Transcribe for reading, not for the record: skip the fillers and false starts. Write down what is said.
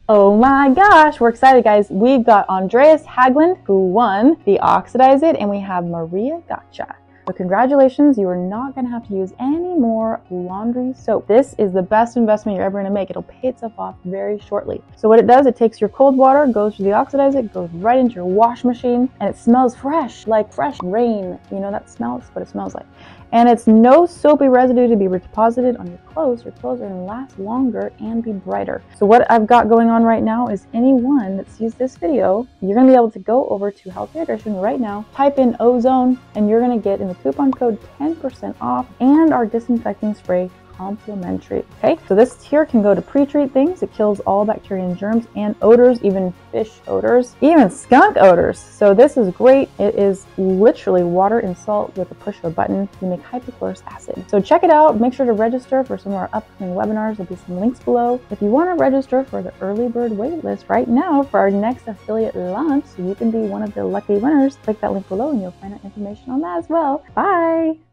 Oh my gosh, we're excited, guys. We've got Andreas Haglund, who won the Oxidize It, and we have Maria Gotcha. So congratulations, you are not going to have to use any more laundry soap. This is the best investment you're ever going to make. It'll pay itself off very shortly. So what it does, it takes your cold water, goes through the Oxidize It, goes right into your wash machine, and it smells fresh, like fresh rain. You know that smell? That's what it smells like. And it's no soapy residue to be deposited on your clothes. Your clothes are going to last longer and be brighter. So what I've got going on right now is anyone that sees this video, you're going to be able to go over to Healthy Hydration right now, type in ozone, and you're going to get in the coupon code 10% off and our disinfecting spray complimentary. Okay, so this here can go to pre-treat things. It kills all bacteria and germs and odors, even fish odors, even skunk odors. So this is great. It is literally water and salt with a push of a button. You make hypochlorous acid. So check it out. Make sure to register for some of our upcoming webinars. There'll be some links below. If you want to register for the early bird waitlist right now for our next affiliate launch, so you can be one of the lucky winners, click that link below and you'll find out information on that as well. Bye.